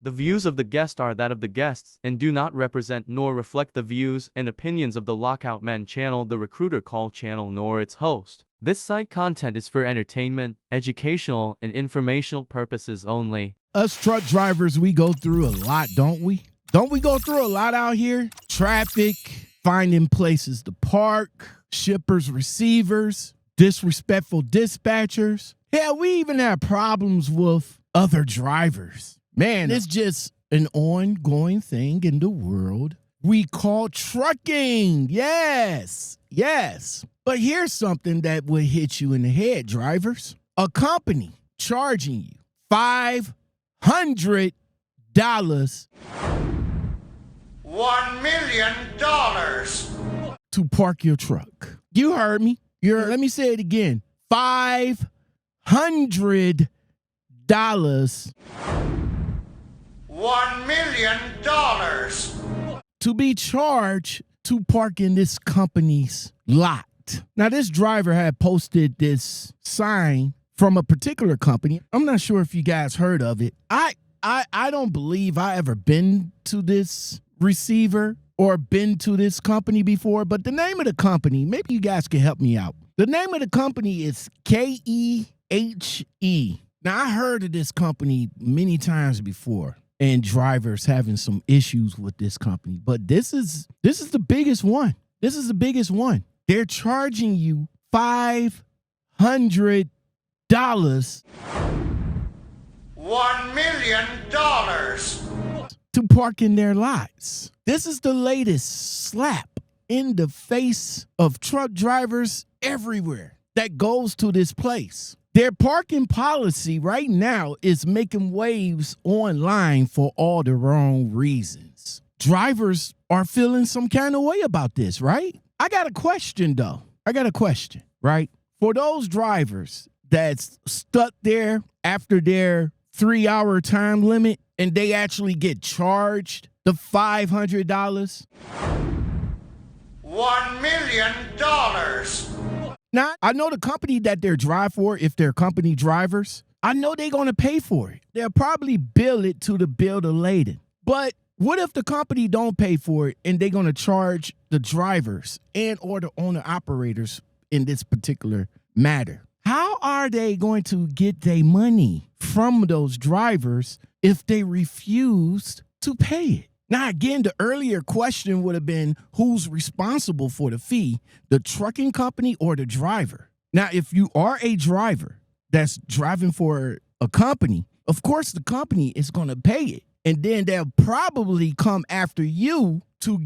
The views of the guest are that of the guests and do not represent nor reflect the views and opinions of the Lockoutmen channel, the Recruiter Call channel, nor its host. This site content is for entertainment, educational, and informational purposes only. Us truck drivers, we go through a lot, don't we? Don't we go through a lot out here? Traffic, finding places to park, shippers, receivers, disrespectful dispatchers. Yeah, we even have problems with other drivers. Man, it's just an ongoing thing in the world we call trucking. Yes. But here's something that would hit you in the head, drivers. A company charging you $500 $1 million to park your truck. You heard me. Let me say it again. $500 $1 million to be charged to park in this company's lot. Now, this driver had posted this sign from a particular company. I'm not sure if you guys heard of it. I don't believe I ever been to this receiver or been to this company before, but the name of the company, maybe you guys can help me out. The name of the company is KeHE. Now, I heard of this company many times before, and drivers having some issues with this company, but this is the biggest one. This is the biggest one. They're charging you $500 $1 million to park in their lots. This is the latest slap in the face of truck drivers everywhere that goes to this place. Their parking policy right now is making waves online for all the wrong reasons. Drivers are feeling some kind of way about this, right? I got a question, though. Right? For those drivers that's stuck there after their 3-hour time limit and they actually get charged the $500. $1 million. Now, I know the company that they're drive for, if they're company drivers, I know they're going to pay for it. They'll probably bill it to the builder later. But what if the company don't pay for it and they're going to charge the drivers and or the owner-operators in this particular matter? How are they going to get their money from those drivers if they refused to pay it? Now, again, the earlier question would have been who's responsible for the fee, the trucking company or the driver? Now, if you are a driver that's driving for a company, of course, the company is going to pay it. And then they'll probably come after you to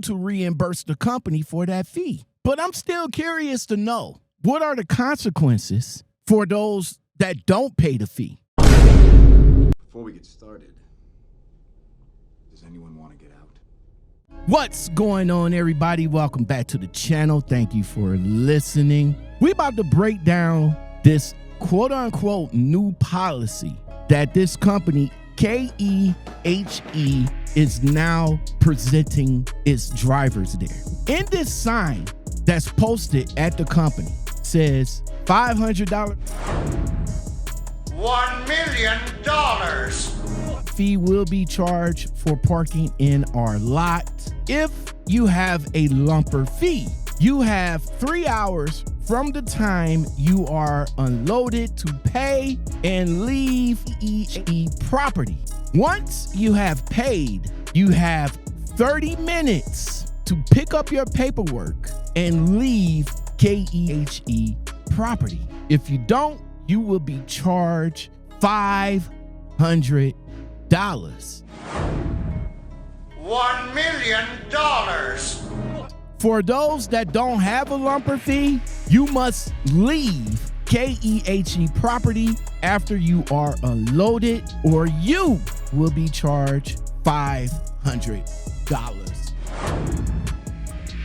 reimburse the company for that fee. But I'm still curious to know, what are the consequences for those that don't pay the fee? Before we get started, does anyone want to get out? What's going on, everybody? Welcome back to the channel. Thank you for listening. We're about to break down this quote-unquote new policy that this company, KeHE, is now presenting its drivers there. In this sign that's posted at the company says $500 $1 million fee will be charged for parking in our lot. If you have a lumper fee, you have 3 hours from the time you are unloaded to pay and leave KeHE property. Once you have paid, you have 30 minutes to pick up your paperwork and leave KeHE property. If you don't, you will be charged $500. $1 million. For those that don't have a lumper fee, you must leave KeHE property after you are unloaded, or you will be charged $500.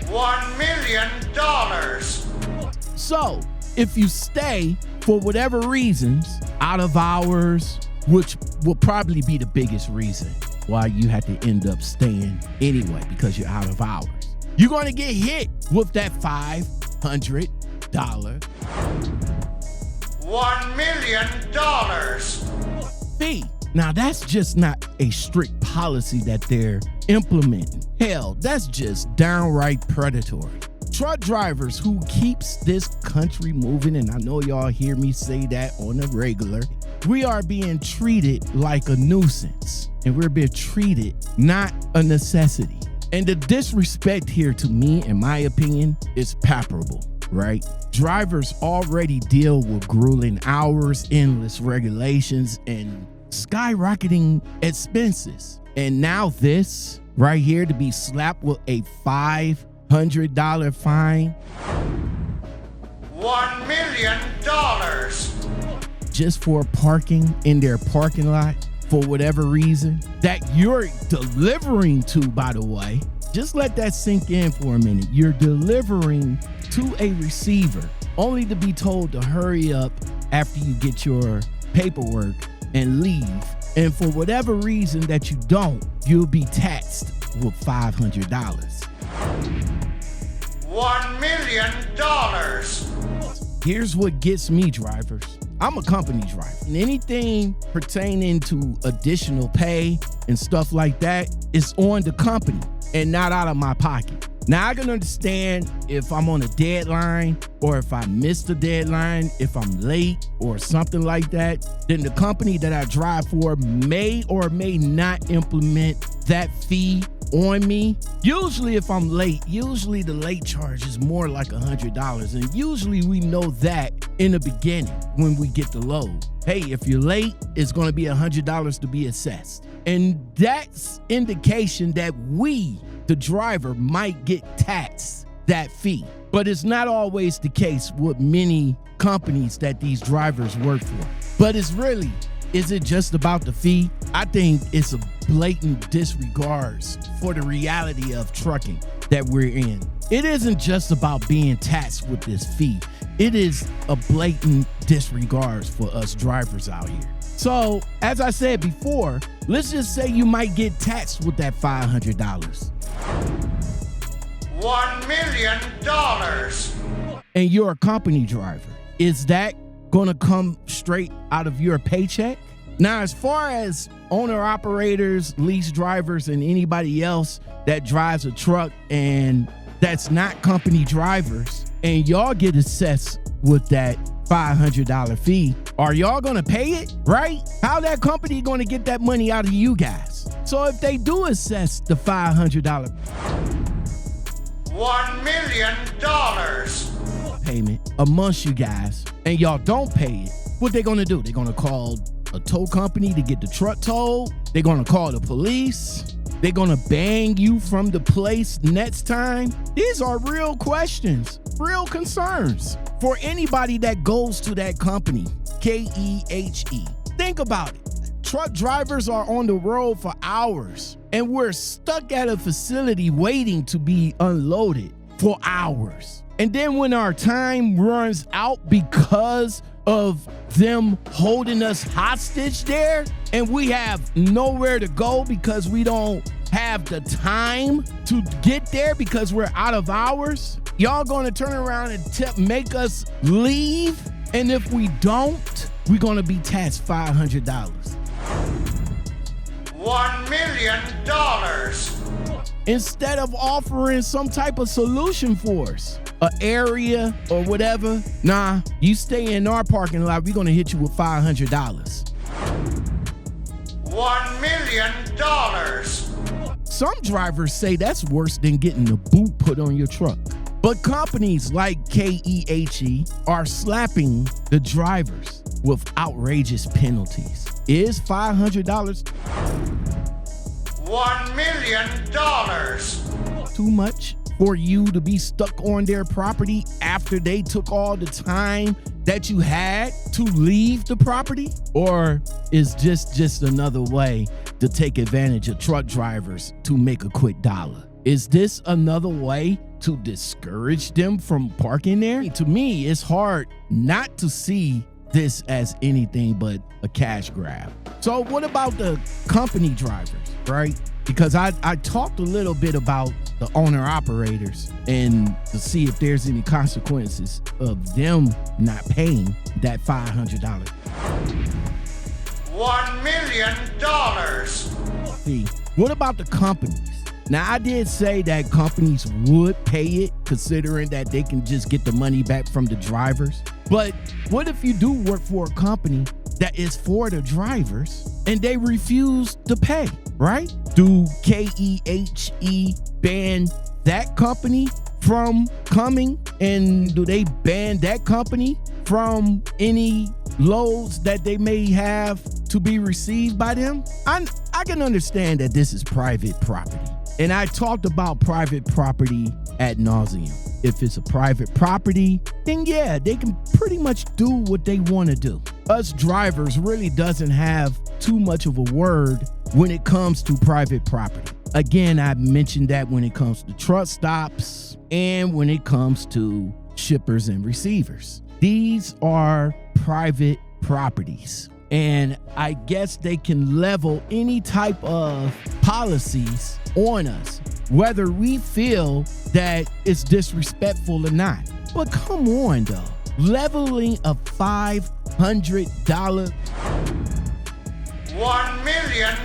$1 million. So, if you stay for whatever reasons, out of hours, which will probably be the biggest reason why you had to end up staying anyway because you're out of hours, you're going to get hit with that $500 $1 million fee. Now, that's just not a strict policy that they're implementing. Hell, that's just downright predatory. Truck drivers who keeps this country moving, and I know y'all hear me say that on a regular, we are being treated like a nuisance, and we're being treated not a necessity. And the disrespect here, to me, in my opinion, is palpable, right? Drivers already deal with grueling hours, endless regulations, and skyrocketing expenses. And now this right here, to be slapped with a $500 fine. $1 million. Just for parking in their parking lot for whatever reason that you're delivering to, by the way. Just let that sink in for a minute. You're delivering to a receiver only to be told to hurry up after you get your paperwork and leave. And for whatever reason that you don't, you'll be taxed with $500. $1 million. Here's what gets me, drivers. I'm a company driver, and anything pertaining to additional pay and stuff like that is on the company and not out of my pocket. Now, I can understand if I'm on a deadline or if I missed a deadline, if I'm late or something like that, then the company that I drive for may or may not implement that fee on me. Usually if I'm late, usually the late charge is more like $100. And usually we know that in the beginning when we get the load. Hey, if you're late, it's going to be $100 to be assessed. And that's indication that we, the driver, might get taxed that fee. But it's not always the case with many companies that these drivers work for. But it's really, is it just about the fee? I think it's a blatant disregards for the reality of trucking that we're in. It isn't just about being taxed with this fee. It is a blatant disregards for us drivers out here. So, as I said before, let's just say you might get taxed with that $500. $1 million. And you're a company driver. Is that gonna come straight out of your paycheck? Now, as far as owner-operators, lease drivers, and anybody else that drives a truck and that's not company drivers, and y'all get assessed with that $500 fee, are y'all gonna pay it, right? How that company gonna get that money out of you guys? So if they do assess the $500 $1 million. payment amongst you guys, and y'all don't pay it, what they gonna do? They're gonna call a tow company to get the truck towed. They're gonna call the police. They're gonna ban you from the place next time. These are real questions, real concerns for anybody that goes to that company, KEHE. Think about it. Truck drivers are on the road for hours, and we're stuck at a facility waiting to be unloaded for hours. And then when our time runs out because of them holding us hostage there, and we have nowhere to go because we don't have the time to get there because we're out of hours, y'all gonna turn around and make us leave? And if we don't, we're gonna be taxed $500. $1 million. Instead of offering some type of solution for us, an area or whatever, nah, you stay in our parking lot, we're gonna hit you with $500. $1 million. Some drivers say that's worse than getting the boot put on your truck. But companies like KEHE are slapping the drivers with outrageous penalties. Is $500 $1 million. too much for you to be stuck on their property after they took all the time that you had to leave the property? Or is just another way to take advantage of truck drivers to make a quick dollar? Is this another way to discourage them from parking there? To me, it's hard not to see this as anything but a cash grab. So what about the company drivers, right? Because I talked a little bit about the owner operators and to see if there's any consequences of them not paying that $500. $1 million. See, what about the companies? Now, I did say that companies would pay it, considering that they can just get the money back from the drivers. But what if you do work for a company that is for the drivers and they refuse to pay, right? Do KEHE ban that company from coming? And do they ban that company from any loads that they may have to be received by them? I can understand that this is private property. And I talked about private property ad nauseum. If it's a private property, then yeah, they can pretty much do what they want to do. Us drivers really doesn't have too much of a word when it comes to private property. Again, I mentioned that when it comes to truck stops and when it comes to shippers and receivers. These are private properties. And I guess they can level any type of policies on us, whether we feel that it's disrespectful or not. But come on, though. Leveling a $500 $1 million.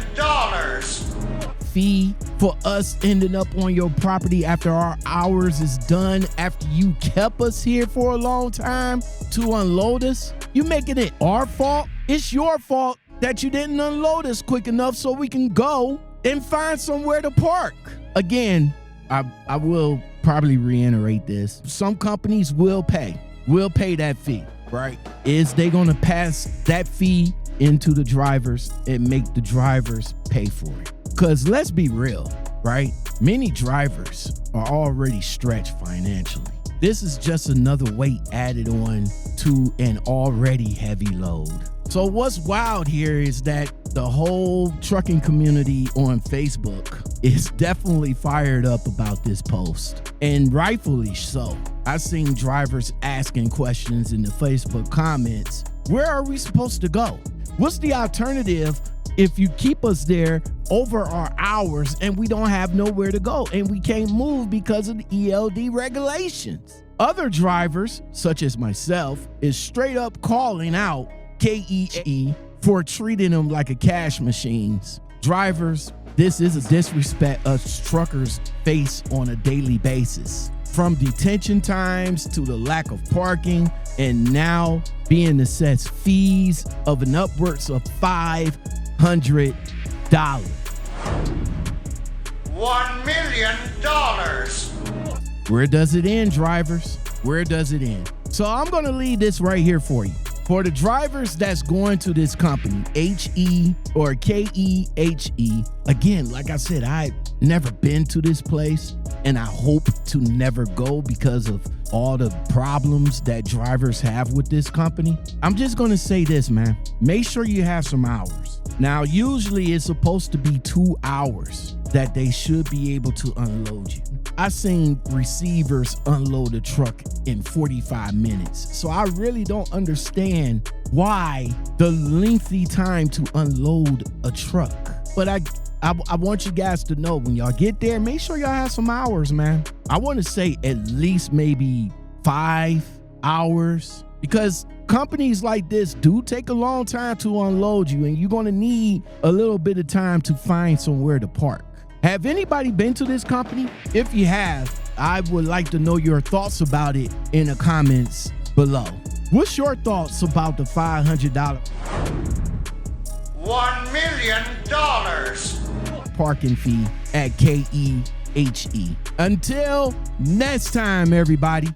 fee for us ending up on your property after our hours is done, after you kept us here for a long time to unload us. You making it our fault? It's your fault that you didn't unload us quick enough so we can go and find somewhere to park. Again, I will probably reiterate this. Some companies will pay that fee, right? Is they gonna pass that fee into the drivers and make the drivers pay for it? Because let's be real, right? Many drivers are already stretched financially. This is just another weight added on to an already heavy load. So what's wild here is that the whole trucking community on Facebook is definitely fired up about this post, and rightfully so. I've seen drivers asking questions in the Facebook comments. Where are we supposed to go? What's the alternative if you keep us there over our hours and we don't have nowhere to go and we can't move because of the ELD regulations? Other drivers, such as myself, is straight up calling out KEHE for treating them like a cash machines. Drivers, this is a disrespect us truckers face on a daily basis. From detention times to the lack of parking, and now being assessed fees of an upwards of $500. $1 million. Where does it end, drivers? Where does it end? So I'm going to leave this right here for you. For the drivers that's going to this company, HE or KEHE, again, like I said, I've never been to this place and I hope to never go because of all the problems that drivers have with this company. I'm just going to say this, man. Make sure you have some hours. Now, usually it's supposed to be 2 hours that they should be able to unload you. I've seen receivers unload a truck in 45 minutes. So I really don't understand why the lengthy time to unload a truck. But I want you guys to know, when y'all get there, make sure y'all have some hours, man. I want to say at least maybe 5 hours, because companies like this do take a long time to unload you, and you're going to need a little bit of time to find somewhere to park. Have anybody been to this company? If you have, I would like to know your thoughts about it in the comments below. What's your thoughts about the $500 $1 million. parking fee at KEHE? Until next time, everybody.